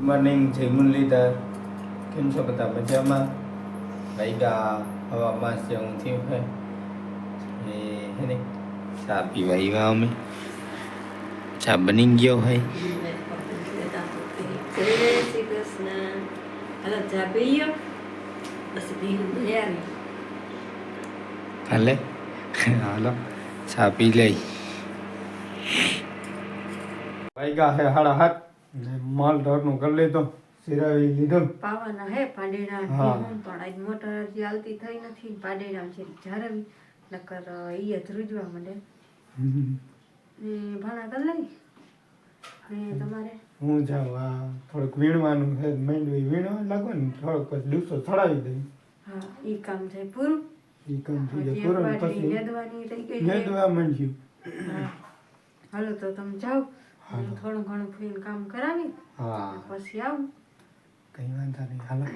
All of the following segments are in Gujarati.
મોર્નિંગ જય મુરલીધર. કેમ છો બધા મજામાં? વાગ્યા હવા 5 જેવું થયું છે હે ને ચા પીવા આવ્યા અમે. ચા બની ગયો હોય. જય શ્રી કૃષ્ણ. હાલો ચા પીયો પછી પીવું તૈયારી હાલે હાલો ચા પી લઈ. વાગ્યા છે 7:30 ને માલ ઢોરનું કરી લીધો, સિરાવી લીધો. પાવાના હે પાડેડા પણ આજ મોટર હજી હાલતી થઈ નથી. પાડેડા છે જારવી નકર ઈ જ રૂજવા માંડે ને ભાણા કરી લઈ. ને તમારે હું જાઉં આ થોડુંક વીણવાનું છે, માંડવી વીણવા લાગો ને થોડોક પછી ડૂસો ચડાવી દઈ. હા ઈ કામ થાય પૂરું. ઈ કામ થઈ જાય પૂરું પછી નેદવાની રહી ગઈ નેદવા માંડ્યું. હા હાલો તો તમે જાઓ, થોડું ઘણું ફ્રીને કામ કરાવી હા પછી આવું. કઈ વાંધો નહીં હાલો.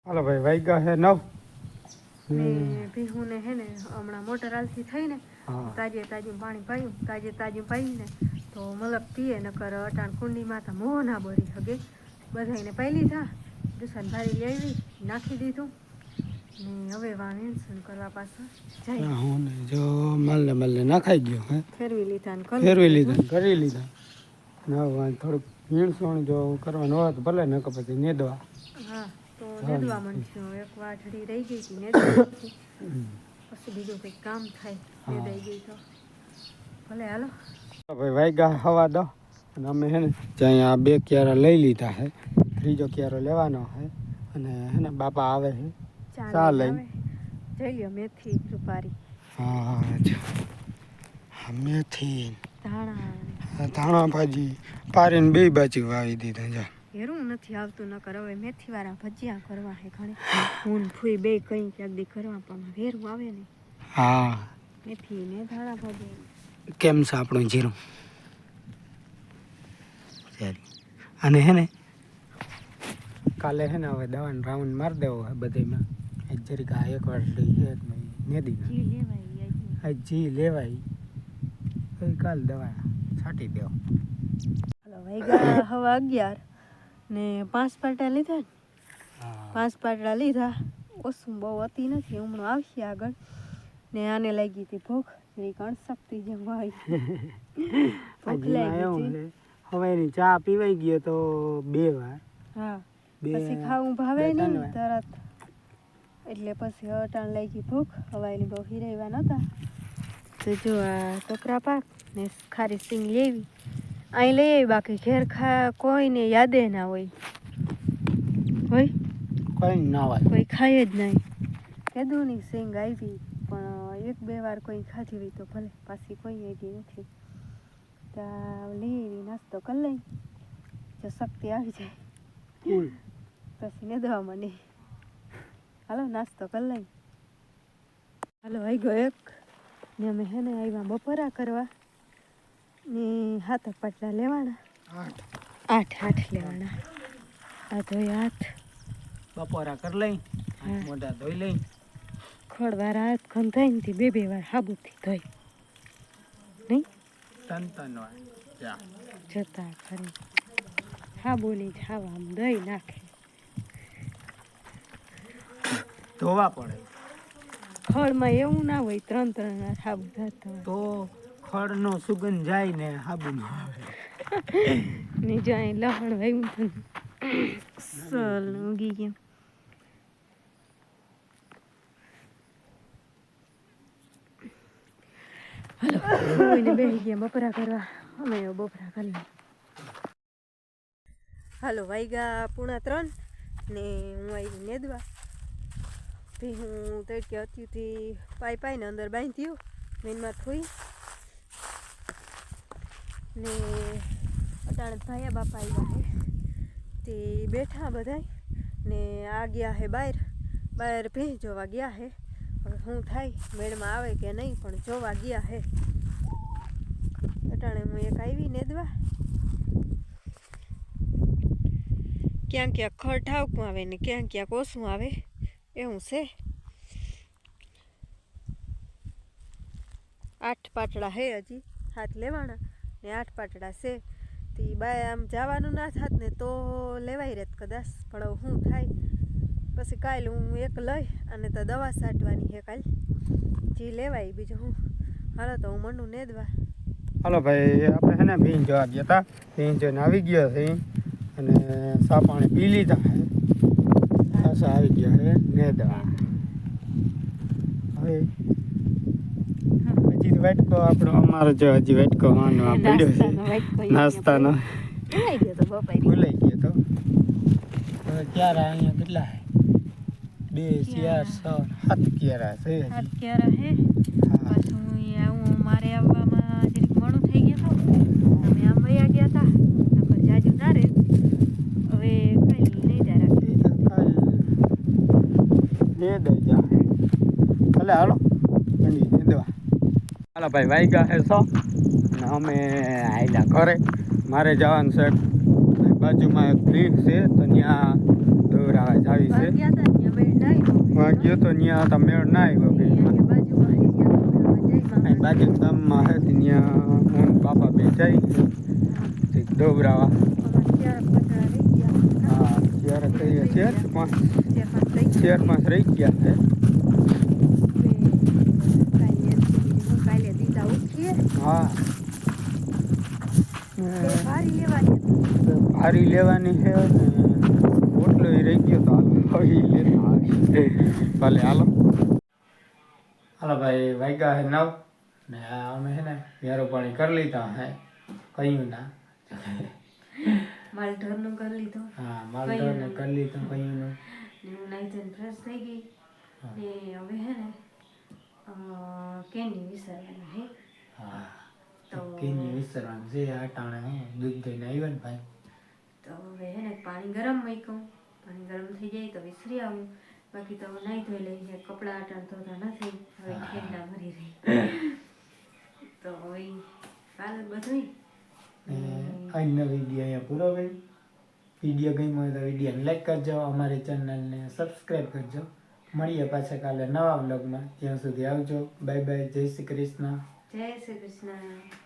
હાલો ભાઈ વાગ્યા છે 9. ભીહું ને હે ને હમણાં મોટર હાલતી થઈ ને તાજે તાજું પાણી પાયું, તાજે તાજું પાયું ને તો મલક પીએ. નકર અટાણ કુંડીમાં તો મોહ ના ભરી શકે. બધાને પાઈ લીધા, દુસાન ભારી લેવી નાખી દીધું ને હવે વાવેન્સન કરવા પાછા જાય. હું ને જો માલને નાખાઈ ગયો હે, ફેરવી લીધા ને ફેરવી લીધા કરી લીધા. ના થોડુંક વીણસણ જો કરવાનું હોય તો ભલે, નકર પછી નેદવા. હા તો નેદવા માંડશું. એક વાટડી રહી ગઈ હતી નેદવા, પછી બીજું કંઈક કામ થાય નેદાઈ ગઈ તો ભલે. હાલો ભાઈ વાગ્યા 9:15 અને અમે હે ને ત્યાં આ 2 ક્યારા લઈ લીધા છે, 3જો ક્યારો લેવાનો છે. અને હે ને બાપા આવે છે ચા લઈ. જઈ લ્યો મેથી સુપારી. હા મેથી ધાણા ધાણા ભાજી પારીને 2 બાજુ વાવી દીધા. જા ઘેરું નથી આવતું. નકર હવે મેથી વાળા ભજીયા કરવા છે ઘણી. હું ફૂઈ 2 કઈ ક્યાંક દી કરવા પણ ઘેરું આવે ને. હા મેથી ને ધાણા ભાજી. કેમ છે આપણું જીરું? અને હે ને કાલે હે ને હવે દવાનો રાઉન્ડ મારી દેવો હે બધીમાં. જરીક આ એક વાર નેદી જી લેવાય જી લેવાય. કાલ દવા છાંટી દેવો. હાલો વાગ્યા હવે 11 ને 5 પાટા લીધા ને હા 5 પાટડા લીધા. ઓછું બહુ હતી નથી, હમણાં આવશે આગળ. ને આને લાગી હતી ભૂખ, એ કણસકતી જેમ હોય. ભૂખ લાગી હતી. હવે એની ચા પીવાઈ ગયો તો 2 વાર. હા બે પછી ખાવું ભાવે બે ત્રણ નહીં વાર. તરત, એટલે પછી અટાણ લાગી ભૂખ. હવાઈની બહુ હિરાવ્યા નહોતા તો જો આ ટોકરા પાક ને ખારી સિંગ લેવી અહીં લઈ આવી. બાકી ઘેર કોઈને યાદે ના હોય કોઈ ના હોય. કોઈ ખાય જ નહીં. કીધું ની સિંગ આવી પણ 1-2 વાર કોઈ ખાધી હોય તો ભલે, પાછી કોઈ આવી નથી. ત્યાં લઈ આવી, નાસ્તો કરી લઈ, જો શક્તિ આવી જાય પછી નેદવા માંડી. હાલો નાસ્તો કરી લઈ. હાલો આવી ગયો 1 ને અમે હે ને આવ્યા બપોરા કરવા ને 7 પાટલા લેવાના. 8 લેવાના. આ ધોઈ હાથ બપોરા કરી લઈ, મોઢા ધોઈ લઈ. ખોળવાળા હાથ ગંધાય ને 2-2 વાર સાબુથી ધોઈ નહીં 3-3 વાર જા જતા ખરી સાબુની છાવા આમ દઈ નાખે. ધોવા પડે ખળમાં એવું ના હોય 3-3 વાર સાબુ થતો હોય તો ખડનો સુગંધ જાય ને સાબુનો આવે. ને જો અહીં લહણ વાયું હતું સલ ઊંઘી ગયા. હાલો કોઈને બેસી ગયા બપોરા કરવા. અમે બપોરા કરી લઈએ. હાલો વાગ્યા 2:45 ને હું આવી નેદવા. તે હું તડકે હતી પાઈ ને અંદર બાંધ્યું મેનમાં થોઈ ને અટાણે ભાયા બાપા આવ્યા હે તે બેઠા બધાય ને આ ગયા હે બહાર ભેં જોવા ગયા હે. હવે શું થાય મેળમાં આવે કે નહીં, પણ જોવા ગયા હે. અટાણે હું એક આવી નેદવા. ક્યાંક ક્યાંક ખડ ઠાવકું આવે ને ક્યાંક ક્યાંક ઓછું આવે એવું છે. 8 પાટડા હે, હજી 7 લેવાના ને 8 પાટડા છે. તે બાય આમ જવાનું ના થાત ને તો લેવાય રહેત કદાચ, પણ હવે શું થાય. પછી કાલે હું એક લઈ અને તો દવા છાંટવાની છે કાલે, જે લેવાય બીજું હું. હાલો તો હું મંડું નેદવા. હાલો ભાઈ, આપણે હે ને ભીં જોવા ગયા હતા. ભીં જોઈને આવી ગયા છે અને સા પાણી પી લીધા છે. પાછા આવી ગયા છે નેદવા. હવે હજી વાટકો આપણો અમારો જો હજી વાટકો વાનો પડ્યો છે નાસ્તાનો. ભૂલાઈ ગયો તો. હવે ક્યારે અહીંયા કેટલા 2 4 6 7 ક્યારા છે. 7 ક્યારા હે. પાછું હું મારે આવવામાં જરીક મોડું થઈ ગયું હતું. અમે આમ વયા ગયા હતા નકર જાજુ ના રે. હવે કઈ નહીં જા રાખી દે દઈ જા. ભલે હાલો મંડી દેવા. હાલો ભાઈ વાગ્યા છે 100 અને અમે આયલા ઘરે. મારે જવાનું છે બાજુમાં એક ફ્રીજ છે તો ત્યાં દોરાવા જાવી છે. ગયો તો ત્યાં તો મેળ ના આવ્યો. બાજુ ગામમાં છે ત્યાં હું પાપા બે જાય દોરાવા. હા ત્યારે કહીએ 4-5 રહી ગયા છે. હા ભારી લેવાની છે ને ઓટલો રહી ગયો તો હાલો લેતા ભલે હાલો. હાલો ભાઈ વાગ્યા છે 9 ને અમે છે ને વેરો પાણી કરી લીધા હે કયું ના માલઢોરનું કરી લીધું. હા માલઢોરનું કરી લીધું કયું નું. હું નાઈ ધોઈને ફ્રેશ થઈ ગઈ ને હવે હે ને કેન્ડી વિસરવાના હે. હા તો કેન્ડી વિસરવાનું છે. આ ટાણે દૂધ ધોઈને આવ્યો ને ભાઈ તો હવે હે ને પાણી ગરમ મૂક્યું. પાણી ગરમ થઈ જાય તો વિસરી આવું. બાકી તો નાઈ ધોઈ લઈએ. કપડાં અટાણ ધોતા નથી, હવે ઠેંડા ભરી રહી. તો હવે કાલ બધું આજનો વિડીયો અહીંયા પૂરો કર્યો. વિડીયો ગમ્યો હોય તો વિડીયોને લાઈક કરજો, અમારી ચેનલને સબસ્ક્રાઈબ કરજો. મળીએ પાછા કાલે નવા વ્લોગમાં. ત્યાં સુધી આવજો. Bye bye. જય શ્રી કૃષ્ણ. જય શ્રી કૃષ્ણ.